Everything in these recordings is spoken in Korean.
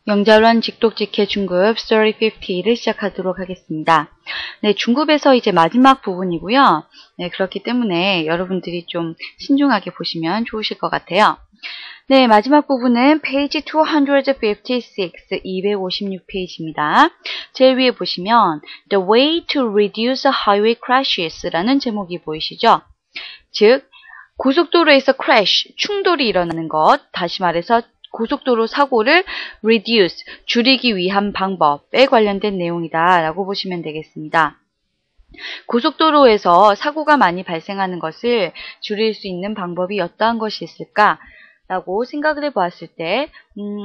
영자로한 직독직해 중급 Story 50를 시작하도록 하겠습니다. 네, 중급에서 이제 마지막 부분이고요. 네, 그렇기 때문에 여러분들이 좀 신중하게 보시면 좋으실 것 같아요. 네, 마지막 부분은 페이지 256, 256페이지입니다. 제일 위에 보시면 The Way to Reduce Highway Crashes 라는 제목이 보이시죠? 즉, 고속도로에서 crash, 충돌이 일어나는 것, 다시 말해서 고속도로 사고를 reduce, 줄이기 위한 방법에 관련된 내용이다 라고 보시면 되겠습니다. 고속도로에서 사고가 많이 발생하는 것을 줄일 수 있는 방법이 어떠한 것이 있을까? 라고 생각을 해보았을 때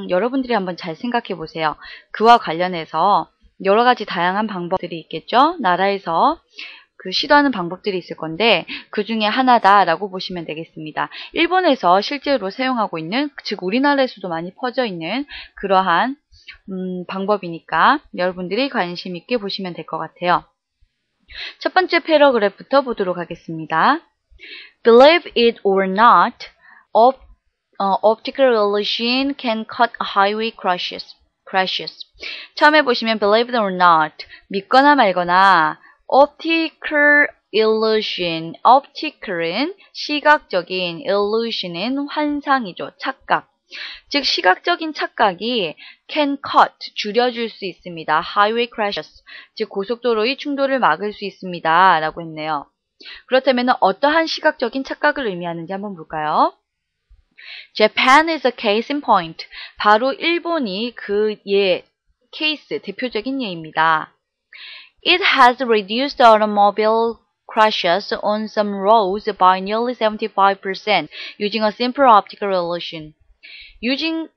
여러분들이 한번 잘 생각해 보세요. 그와 관련해서 여러 가지 다양한 방법들이 있겠죠? 나라에서 시도하는 방법들이 있을 건데 그 중에 하나다라고 보시면 되겠습니다. 일본에서 실제로 사용하고 있는, 즉 우리나라에서도 많이 퍼져 있는 그러한 방법이니까 여러분들이 관심 있게 보시면 될 것 같아요. 첫 번째 패러그래프부터 보도록 하겠습니다. Believe it or not, optical illusion can cut highway crashes. 처음에 보시면 believe it or not, 믿거나 말거나 optical illusion, optical은 시각적인, illusion은 환상이죠. 착각. 즉 시각적인 착각이 can cut, 줄여줄 수 있습니다. highway crashes, 즉 고속도로의 충돌을 막을 수 있습니다. 라고 했네요. 그렇다면 어떠한 시각적인 착각을 의미하는지 한번 볼까요? Japan is a case in point. 바로 일본이 그 케이스, 대표적인 예입니다. It has reduced automobile crashes on some roads by nearly 75% using a simple optical illusion. using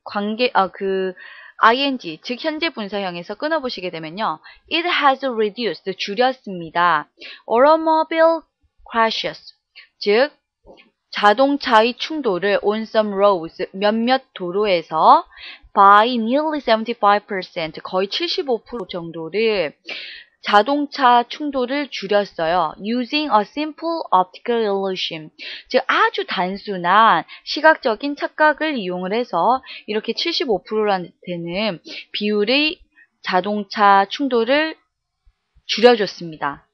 ing, 즉 현재 분사형에서 끊어보시게 되면요. It has reduced, 줄였습니다. automobile crashes, 즉 자동차의 충돌을 on some roads, 몇몇 도로에서 by nearly 75%, 거의 75% 정도를 자동차 충돌을 줄였어요. Using a simple optical illusion. 즉 아주 단순한 시각적인 착각을 이용을 해서 이렇게 75%라는 되는 비율의 자동차 충돌을 줄여줬습니다.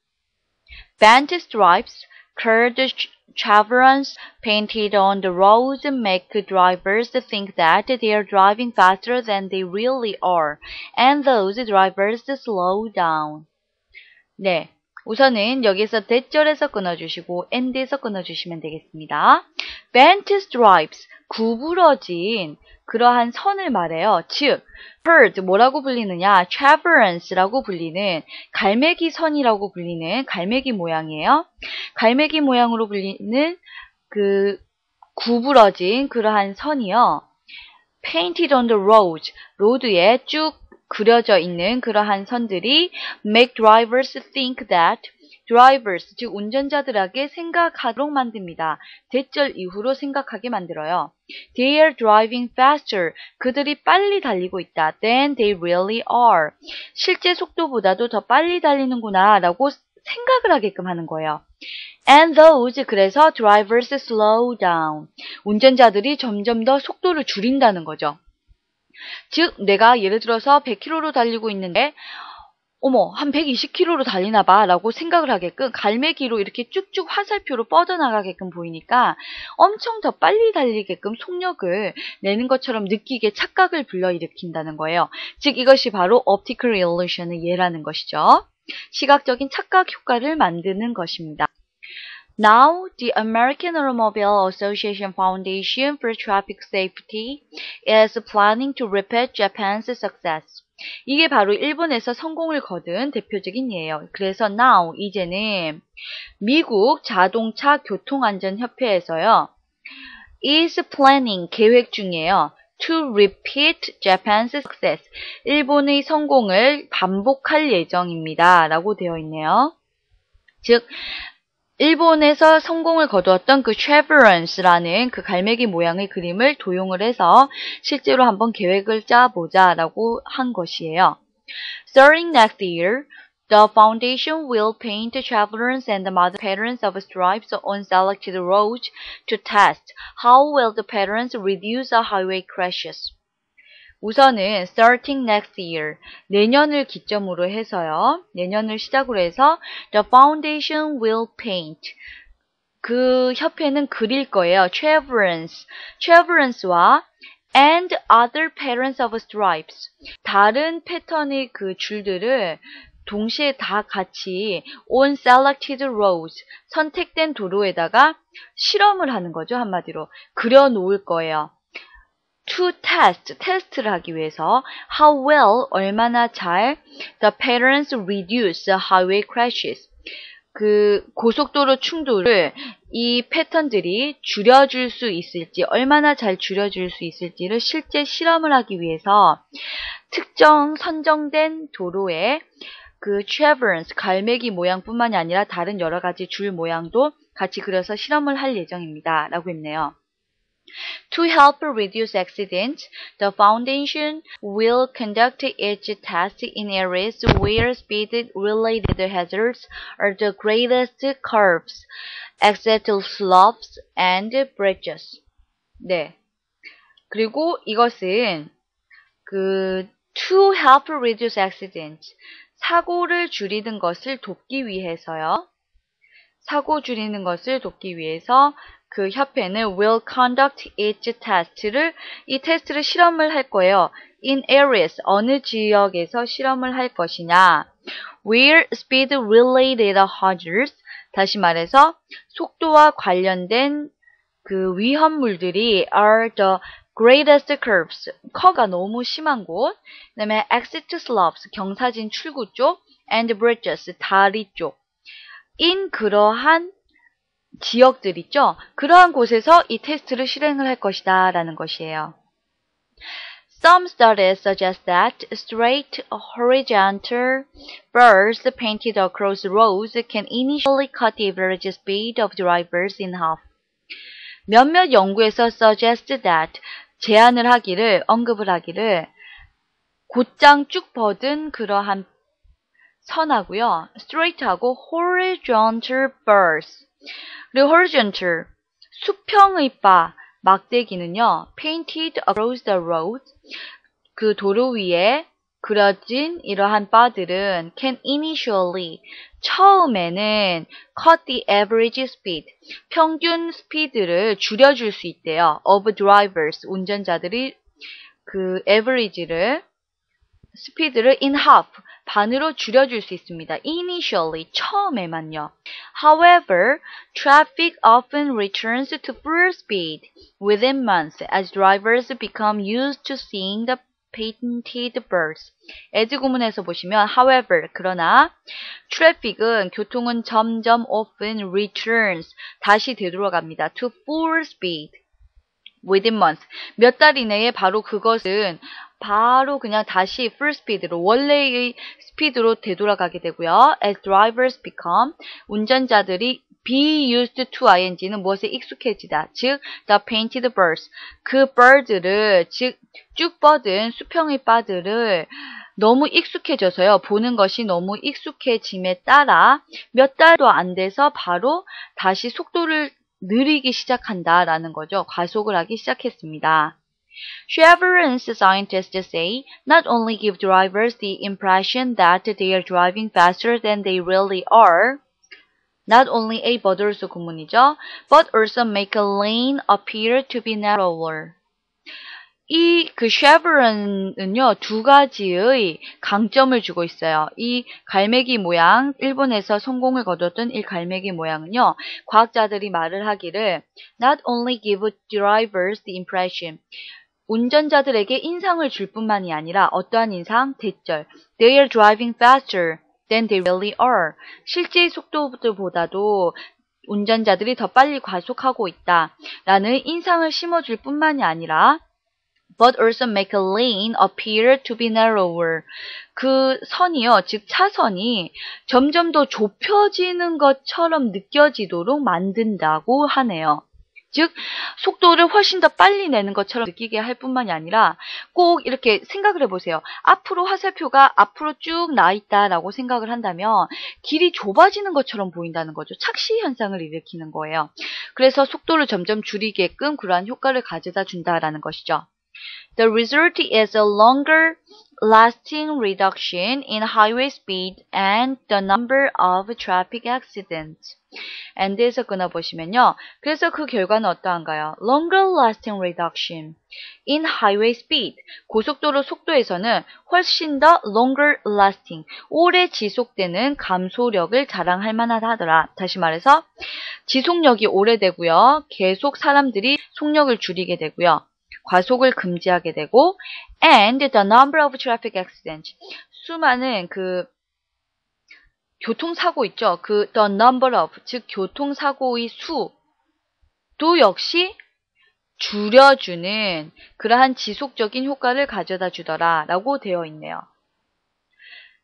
Bent stripes, curved chevrons painted on the roads make drivers think that they are driving faster than they really are, and those drivers slow down. 네, 우선은 여기서 대절에서 끊어주시고 end에서 끊어주시면 되겠습니다. Bent stripes, 구부러진 그러한 선을 말해요. 즉, curved, 뭐라고 불리느냐? chevrons라고 불리는 갈매기 선이라고 불리는 갈매기 모양이에요. 갈매기 모양으로 불리는 구부러진 그러한 선이요. Painted on the roads, 로드에 쭉 그려져 있는 그러한 선들이 make drivers think that, drivers, 즉 운전자들에게 생각하도록 만듭니다. 대절 이후로 생각하게 만들어요. They are driving faster, 그들이 빨리 달리고 있다. Than they really are, 실제 속도보다도 더 빨리 달리는구나 라고 생각을 하게끔 하는 거예요. And those, 그래서 drivers slow down, 운전자들이 점점 더 속도를 줄인다는 거죠. 즉 내가 예를 들어서 100km로 달리고 있는데 어머 한 120km로 달리나 봐 라고 생각을 하게끔 갈매기로 이렇게 쭉쭉 화살표로 뻗어나가게끔 보이니까 엄청 더 빨리 달리게끔 속력을 내는 것처럼 느끼게 착각을 불러일으킨다는 거예요. 즉 이것이 바로 optical illusion의 예라는 것이죠. 시각적인 착각 효과를 만드는 것입니다. Now, the American Automobile Association Foundation for Traffic Safety is planning to repeat Japan's success. 이게 바로 일본에서 성공을 거둔 대표적인 예예요. 그래서 now, 이제는 미국 자동차 교통안전협회에서요. is planning, 계획 중이에요. to repeat Japan's success. 일본의 성공을 반복할 예정입니다. 라고 되어 있네요. 즉, 일본에서 성공을 거두었던 그 chevrons라는 그 갈매기 모양의 그림을 도용을 해서 실제로 한번 계획을 짜보자 라고 한 것이에요. Starting next year, the foundation will paint chevrons and other patterns of stripes on selected roads to test how well the patterns reduce highway crashes. 우선은 starting next year, 내년을 기점으로 해서요. 내년을 시작으로 해서 the foundation will paint. 그 협회는 그릴 거예요. Traverance와 and other patterns of stripes. 다른 패턴의 그 줄들을 동시에 다 같이 on selected roads, 선택된 도로에다가 실험을 하는 거죠. 한마디로. 그려 놓을 거예요. To test, 테스트를 하기 위해서 how well, 얼마나 잘 the patterns reduce the highway crashes. 그 고속도로 충돌을 이 패턴들이 줄여줄 수 있을지, 얼마나 잘 줄여줄 수 있을지를 실제 실험을 하기 위해서 특정 선정된 도로에 그 traverse, 갈매기 모양뿐만이 아니라 다른 여러 가지 줄 모양도 같이 그려서 실험을 할 예정입니다. 라고 했네요. To help reduce accidents, the foundation will conduct its tests in areas where speed-related hazards are the greatest curves, except slopes and bridges. 네. 그리고 이것은 to help reduce accidents, 사고를 줄이는 것을 돕기 위해서요. 사고 줄이는 것을 돕기 위해서 그 협회는 will conduct its test를, 이 테스트를 실험을 할 거예요. In areas, 어느 지역에서 실험을 할 것이냐. Where speed related hazards, 다시 말해서 속도와 관련된 그 위험물들이 are the greatest curves, 커가 너무 심한 곳, 그 다음에 exit slopes, 경사진 출구 쪽, and bridges, 다리 쪽. in 그러한 지역들 있죠? 그러한 곳에서 이 테스트를 실행을 할 것이다 라는 것이에요. Some studies suggest that straight horizontal bars painted across roads can initially cut the average speed of drivers in half. 몇몇 연구에서 suggest that, 제안을 하기를, 언급을 하기를, 곧장 쭉 뻗은 그러한 선하고요. straight하고 horizontal bars. 그리고 horizontal, 수평의 바, 막대기는요. painted across the road, 그 도로 위에 그려진 이러한 바들은 can initially, 처음에는 cut the average speed, 평균 스피드를 줄여줄 수 있대요. of drivers, 운전자들이 그 average를, 스피드를 in half, 반으로 줄여줄 수 있습니다. Initially, 처음에만요. However, traffic often returns to full speed within months as drivers become used to seeing the painted birds. as 구문에서 보시면 however, 그러나 traffic은, 교통은 점점 often returns, 다시 되돌아갑니다. to full speed within months. 몇 달 이내에 바로 그것은 바로 그냥 다시 full speed로, 원래의 스피드로 되돌아가게 되고요. as drivers become, 운전자들이 be used to ing는 무엇에 익숙해지다. 즉, the painted birds, 그 bird를, 즉 쭉 뻗은 수평의 바들을 너무 익숙해져서요. 보는 것이 너무 익숙해짐에 따라 몇 달도 안 돼서 바로 다시 속도를 느리기 시작한다라는 거죠. 과속을 하기 시작했습니다. Chevron's scientists say not only give drivers the impression that they are driving faster than they really are, not only a but also 구문이죠, but also make a lane appear to be narrower. 이 Chevron은요, 두 가지의 강점을 주고 있어요. 이 갈매기 모양, 일본에서 성공을 거뒀던 이 갈매기 모양은요, 과학자들이 말을 하기를 not only give drivers the impression, 운전자들에게 인상을 줄 뿐만이 아니라 어떠한 인상? 대절. They are driving faster than they really are. 실제 속도보다도 운전자들이 더 빨리 과속하고 있다 라는 인상을 심어줄 뿐만이 아니라 but also make a lane appear to be narrower. 그 선이요, 즉 차선이 점점 더 좁혀지는 것처럼 느껴지도록 만든다고 하네요. 즉 속도를 훨씬 더 빨리 내는 것처럼 느끼게 할 뿐만이 아니라 꼭 이렇게 생각을 해보세요. 앞으로 화살표가 앞으로 쭉 나 있다라고 생각을 한다면 길이 좁아지는 것처럼 보인다는 거죠. 착시 현상을 일으키는 거예요. 그래서 속도를 점점 줄이게끔 그러한 효과를 가져다 준다라는 것이죠. The result is a longer lasting reduction in highway speed and the number of traffic accidents. and에서 끊어보시면요. 그래서 그 결과는 어떠한가요? Longer lasting reduction in highway speed. 고속도로 속도에서는 훨씬 더 longer lasting, 오래 지속되는 감소력을 자랑할 만하더라. 다시 말해서 지속력이 오래되고요. 계속 사람들이 속력을 줄이게 되고요. 과속을 금지하게 되고 and the number of traffic accidents. 수많은 그 교통사고 있죠. 그 the number of, 즉 교통사고의 수도 역시 줄여주는 그러한 지속적인 효과를 가져다 주더라 라고 되어 있네요.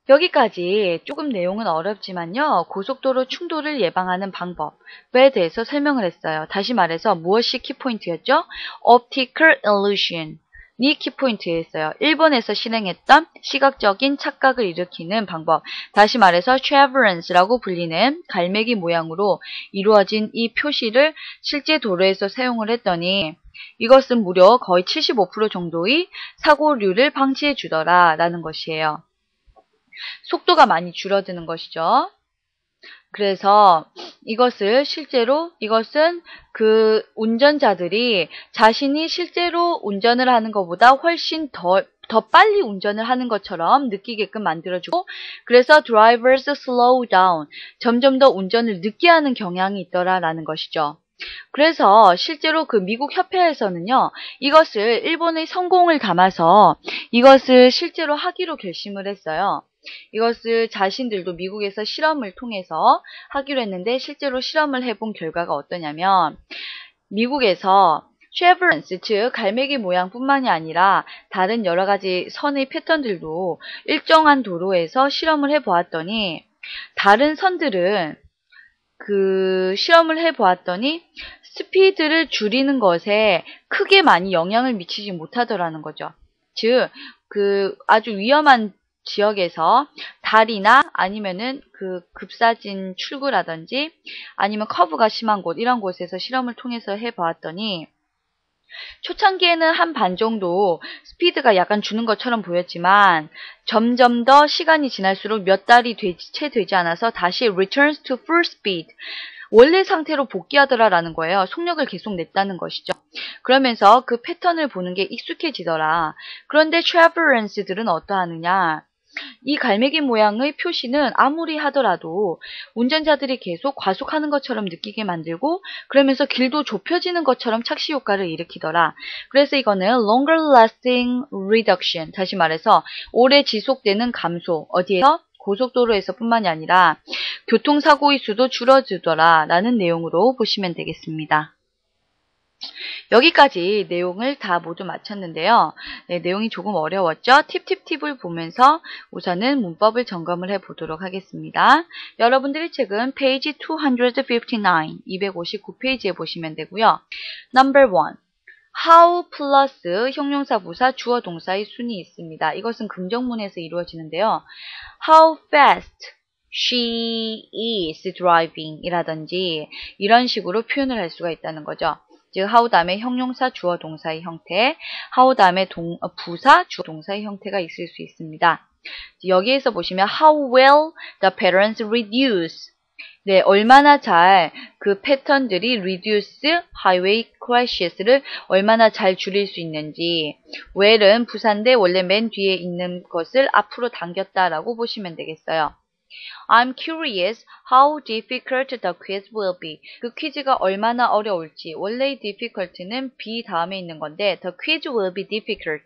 여기까지 조금 내용은 어렵지만요. 고속도로 충돌을 예방하는 방법에 대해서 설명을 했어요. 다시 말해서 무엇이 키포인트였죠? Optical illusion. 이 키포인트였어요. 일본에서 실행했던 시각적인 착각을 일으키는 방법. 다시 말해서 chevron스라고 불리는 갈매기 모양으로 이루어진 이 표시를 실제 도로에서 사용을 했더니 이것은 무려 거의 75% 정도의 사고류를 방지해 주더라 라는 것이에요. 속도가 많이 줄어드는 것이죠. 그래서 이것은 그 운전자들이 자신이 실제로 운전을 하는 것보다 훨씬 더 빨리 운전을 하는 것처럼 느끼게끔 만들어주고, 그래서 drivers slow down, 점점 더 운전을 늦게 하는 경향이 있더라라는 것이죠. 그래서 실제로 그 미국 협회에서는요, 이것을 일본의 성공을 담아서 이것을 실제로 하기로 결심을 했어요. 이것을 자신들도 미국에서 실험을 통해서 하기로 했는데 실제로 실험을 해본 결과가 어떠냐면 미국에서 쉐브런스, 즉 갈매기 모양뿐만이 아니라 다른 여러 가지 선의 패턴들도 일정한 도로에서 실험을 해보았더니 다른 선들은 그 실험을 해보았더니 스피드를 줄이는 것에 크게 많이 영향을 미치지 못하더라는 거죠. 즉, 그 아주 위험한 지역에서 다리나 아니면은 그 급사진 출구라든지 아니면 커브가 심한 곳, 이런 곳에서 실험을 통해서 해보았더니 초창기에는 한 반 정도 스피드가 약간 주는 것처럼 보였지만 점점 더 시간이 지날수록 몇 달이 채 되지 않아서 다시 returns to full speed, 원래 상태로 복귀하더라라는 거예요. 속력을 계속 냈다는 것이죠. 그러면서 그 패턴을 보는 게 익숙해지더라. 그런데 트래버런스들은 어떠하느냐? 이 갈매기 모양의 표시는 아무리 하더라도 운전자들이 계속 과속하는 것처럼 느끼게 만들고 그러면서 길도 좁혀지는 것처럼 착시 효과를 일으키더라. 그래서 이거는 longer lasting reduction, 다시 말해서 오래 지속되는 감소, 어디에서? 고속도로에서 뿐만이 아니라 교통사고의 수도 줄어들더라 라는 내용으로 보시면 되겠습니다. 여기까지 내용을 다 모두 마쳤는데요. 네, 내용이 조금 어려웠죠? 팁을 보면서 우선은 문법을 점검을 해보도록 하겠습니다. 여러분들의 책은 페이지 259페이지에 보시면 되고요. Number 1. how 플러스 형용사 부사 주어 동사의 순이 있습니다. 이것은 긍정문에서 이루어지는데요. How fast she is driving 이라든지 이런 식으로 표현을 할 수가 있다는 거죠. 즉 how 다음에 형용사 주어 동사의 형태, how 다음에 부사 주어 동사의 형태가 있을 수 있습니다. 여기에서 보시면 how well the patterns reduce, 네, 얼마나 잘 그 패턴들이 reduce highway crashes를 얼마나 잘 줄일 수 있는지, well은 부사인데 원래 맨 뒤에 있는 것을 앞으로 당겼다라고 보시면 되겠어요. I'm curious how difficult the quiz will be. 그 퀴즈가 얼마나 어려울지. 원래 difficult는 be 다음에 있는 건데 the quiz will be difficult.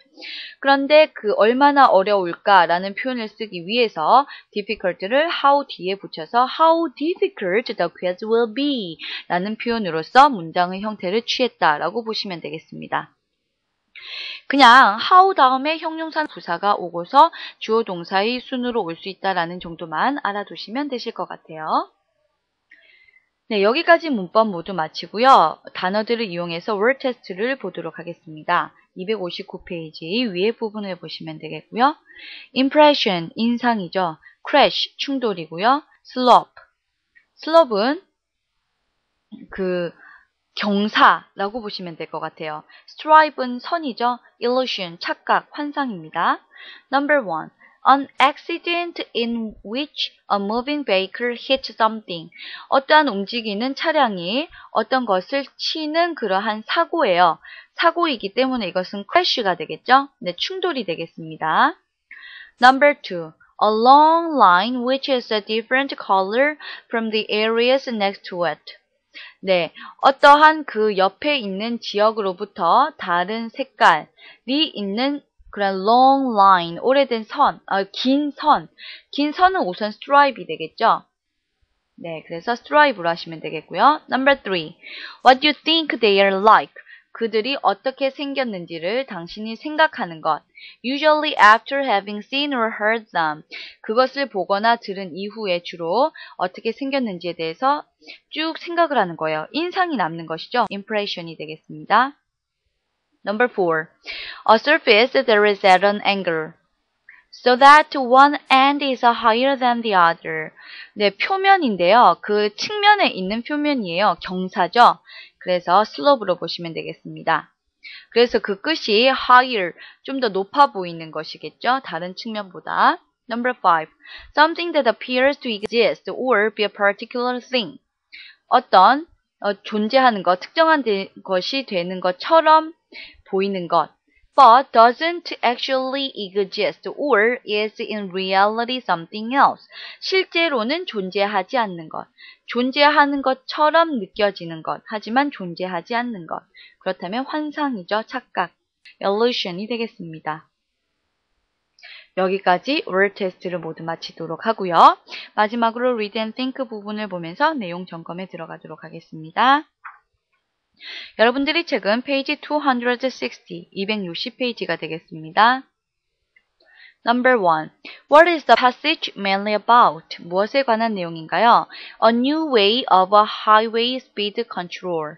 그런데 그 얼마나 어려울까라는 표현을 쓰기 위해서 difficult를 how 뒤에 붙여서 how difficult the quiz will be 라는 표현으로서 문장의 형태를 취했다라고 보시면 되겠습니다. 그냥 how 다음에 형용사 부사가 오고서 주어 동사의 순으로 올 수 있다라는 정도만 알아두시면 되실 것 같아요. 네, 여기까지 문법 모두 마치고요. 단어들을 이용해서 word 테스트를 보도록 하겠습니다. 259페이지 위에 부분을 보시면 되겠고요. impression, 인상이죠. crash, 충돌이고요. slope, slope은 그 경사라고 보시면 될 것 같아요. strive는 선이죠. illusion, 착각, 환상입니다. Number 1. An accident in which a moving vehicle hits something. 어떠한 움직이는 차량이 어떤 것을 치는 그러한 사고예요. 사고이기 때문에 이것은 crash가 되겠죠. 네, 충돌이 되겠습니다. Number 2. A long line which is a different color from the areas next to it. 네, 어떠한 그 옆에 있는 지역으로부터 다른 색깔이 있는 그런 long line, 오래된 선, 긴 선은 우선 stripe이 되겠죠. 네, 그래서 stripe로 하시면 되겠고요. Number 3. What do you think they are like? 그들이 어떻게 생겼는지를 당신이 생각하는 것. Usually after having seen or heard them. 그것을 보거나 들은 이후에 주로 어떻게 생겼는지에 대해서 쭉 생각을 하는 거예요. 인상이 남는 것이죠. impression이 되겠습니다. Number 4. A surface that is at an angle. So that one end is higher than the other. 네, 표면인데요. 그 측면에 있는 표면이에요. 경사죠. 그래서 slope로 보시면 되겠습니다. 그래서 그 끝이 higher, 좀 더 높아 보이는 것이겠죠. 다른 측면보다. Number 5. Something that appears to exist or be a particular thing. 어떤 존재하는 것, 특정한 것이 되는 것처럼 보이는 것. But doesn't actually exist or is in reality something else. 실제로는 존재하지 않는 것. 존재하는 것처럼 느껴지는 것. 하지만 존재하지 않는 것. 그렇다면 환상이죠. 착각. illusion이 되겠습니다. 여기까지 word 테스트를 모두 마치도록 하고요. 마지막으로 read and think 부분을 보면서 내용 점검에 들어가도록 하겠습니다. 여러분들이 책은 페이지 260, 260페이지가 되겠습니다. Number 1. What is the passage mainly about? 무엇에 관한 내용인가요? A new way of a highway speed control.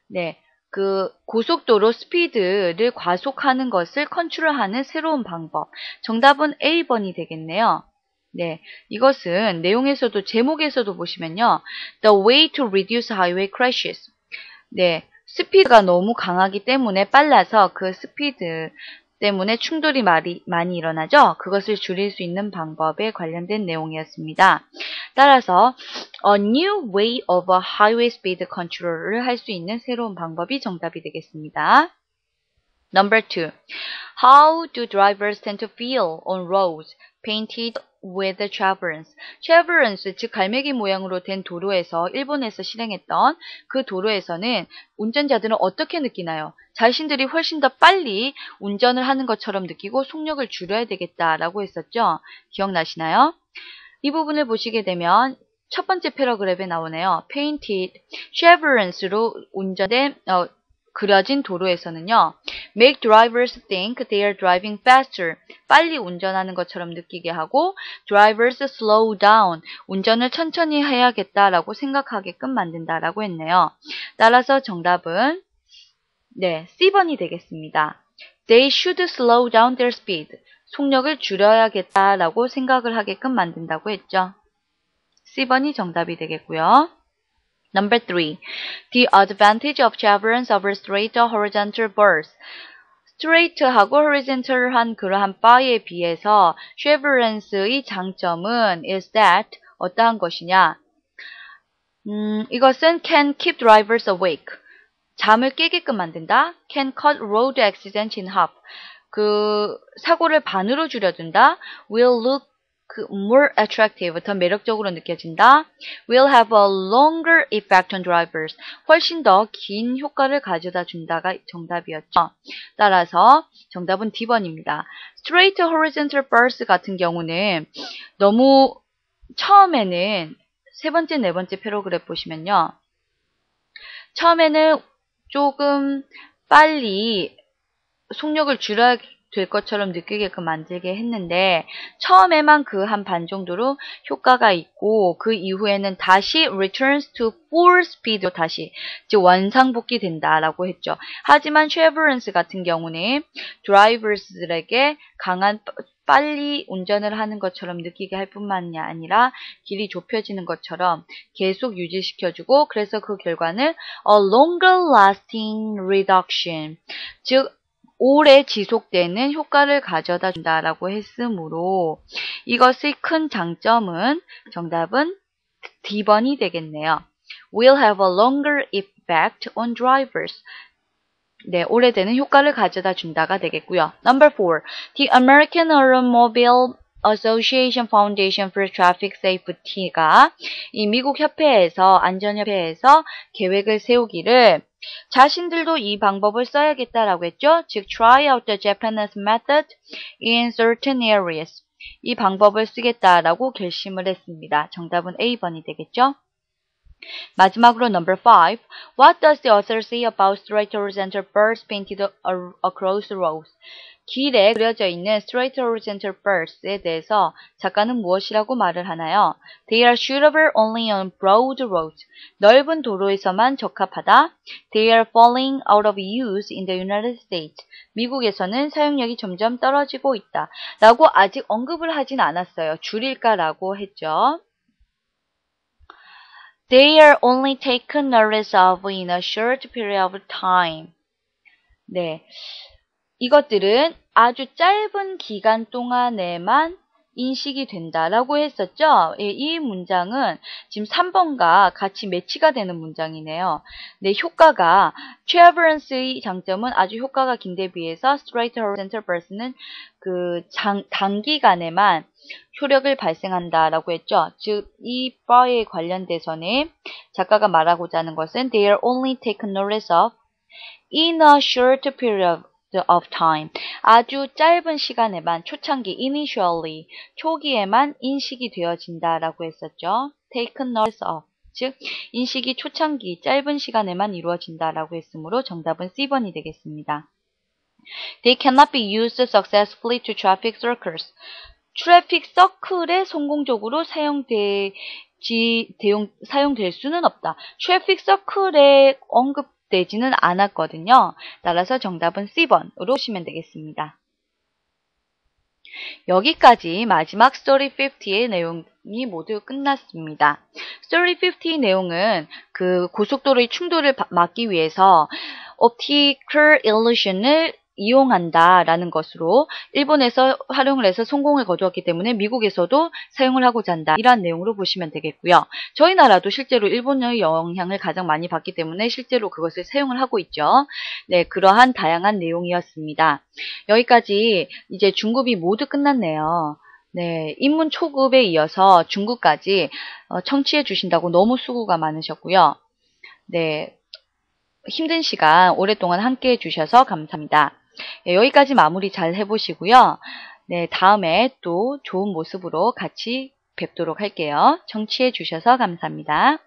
네, 그 고속도로 스피드를 과속하는 것을 컨트롤하는 새로운 방법. 정답은 A번이 되겠네요. 네, 이것은 내용에서도 제목에서도 보시면요. The way to reduce highway crashes. 네, 스피드가 너무 강하기 때문에 빨라서 그 스피드 때문에 충돌이 많이 일어나죠. 그것을 줄일 수 있는 방법에 관련된 내용이었습니다. 따라서 a new way of a highway speed control을 할 수 있는 새로운 방법이 정답이 되겠습니다. Number 2. How do drivers tend to feel on roads painted with chevrons? chevrons, 즉 갈매기 모양으로 된 도로에서 일본에서 실행했던 그 도로에서는 운전자들은 어떻게 느끼나요? 자신들이 훨씬 더 빨리 운전을 하는 것처럼 느끼고 속력을 줄여야 되겠다라고 했었죠. 기억나시나요? 이 부분을 보시게 되면 첫 번째 패러그래프에 나오네요. painted chevrons로 운전된 그려진 도로에서는요. make drivers think they are driving faster. 빨리 운전하는 것처럼 느끼게 하고 drivers slow down. 운전을 천천히 해야겠다라고 생각하게끔 만든다라고 했네요. 따라서 정답은 네, C번이 되겠습니다. They should slow down their speed. 속력을 줄여야겠다라고 생각을 하게끔 만든다고 했죠. C번이 정답이 되겠고요. Number 3. The advantage of chevrons over straight horizontal bars. straight하고 horizontal한 그러한 바에 비해서 chevrons의 장점은 is that 어떠한 것이냐? 이것은 can keep drivers awake. 잠을 깨게끔 만든다. can cut road accidents in half. 그 사고를 반으로 줄여준다. will look more attractive, 더 매력적으로 느껴진다. will have a longer effect on drivers. 훨씬 더 긴 효과를 가져다 준다가 정답이었죠. 따라서 정답은 D번입니다. straight horizontal bars 같은 경우는 너무 처음에는 세 번째, 네 번째 패러그래프 보시면요. 처음에는 조금 빨리 속력을 줄여야 될 것처럼 느끼게끔 만들게 했는데 처음에만 그 한 반 정도로 효과가 있고 그 이후에는 다시 returns to full speed로 다시 즉 원상복귀 된다라고 했죠. 하지만 chevrons 같은 경우는 drivers들에게 강한 빨리 운전을 하는 것처럼 느끼게 할 뿐만이 아니라 길이 좁혀지는 것처럼 계속 유지시켜주고 그래서 그 결과는 a longer lasting reduction 즉 오래 지속되는 효과를 가져다 준다라고 했으므로 이것의 큰 장점은 정답은 D번이 되겠네요. will have a longer effect on drivers. 네, 오래되는 효과를 가져다 준다가 되겠고요. Number 4. The American Automobile Association Foundation for Traffic Safety가 이 미국 협회에서 안전협회에서 계획을 세우기를 자신들도 이 방법을 써야겠다라고 했죠. 즉, try out the Japanese method in certain areas. 이 방법을 쓰겠다라고 결심을 했습니다. 정답은 A번이 되겠죠. 마지막으로 number 5. What does the author say about straight horizontal bars painted across the roads? 길에 그려져 있는 straight horizontal bars에 대해서 작가는 무엇이라고 말을 하나요? They are suitable only on broad roads. 넓은 도로에서만 적합하다. They are falling out of use in the United States. 미국에서는 사용력이 점점 떨어지고 있다. 라고 아직 언급을 하진 않았어요. 줄일까라고 했죠. They are only taken notice of in a short period of time. 네, 이것들은 아주 짧은 기간 동안에만 인식이 된다라고 했었죠. 이 문장은 지금 3번과 같이 매치가 되는 문장이네요. 네, 효과가 Traverance의 장점은 아주 효과가 긴데 비해서 Straight Horizontal Burst는 그 단기간에만 효력을 발생한다라고 했죠. 즉, 이 바에 관련돼서는 작가가 말하고자 하는 것은 They are only taken notice of in a short period of time. 아주 짧은 시간에만 초창기 initially 초기에만 인식이 되어진다라고 했었죠. taken notice of 즉 인식이 초창기 짧은 시간에만 이루어진다라고 했으므로 정답은 C번이 되겠습니다. They cannot be used successfully to traffic circles. 트래픽 서클에 성공적으로 사용될 수는 없다. 트래픽 서클에 언급되지는 않았거든요. 따라서 정답은 C번으로 보시면 되겠습니다. 여기까지 마지막 스토리 50의 내용이 모두 끝났습니다. 스토리 50의 내용은 그 고속도로의 충돌을 막기 위해서 optical illusion을 이용한다라는 것으로 일본에서 활용을 해서 성공을 거두었기 때문에 미국에서도 사용을 하고자 한다. 이런 내용으로 보시면 되겠고요. 저희 나라도 실제로 일본의 영향을 가장 많이 받기 때문에 실제로 그것을 사용을 하고 있죠. 네, 그러한 다양한 내용이었습니다. 여기까지 이제 중급이 모두 끝났네요. 네, 인문 초급에 이어서 중급까지 청취해 주신다고 너무 수고가 많으셨고요. 네, 힘든 시간 오랫동안 함께 해주셔서 감사합니다. 네, 여기까지 마무리 잘 해보시고요. 네, 다음에 또 좋은 모습으로 같이 뵙도록 할게요. 청취해 주셔서 감사합니다.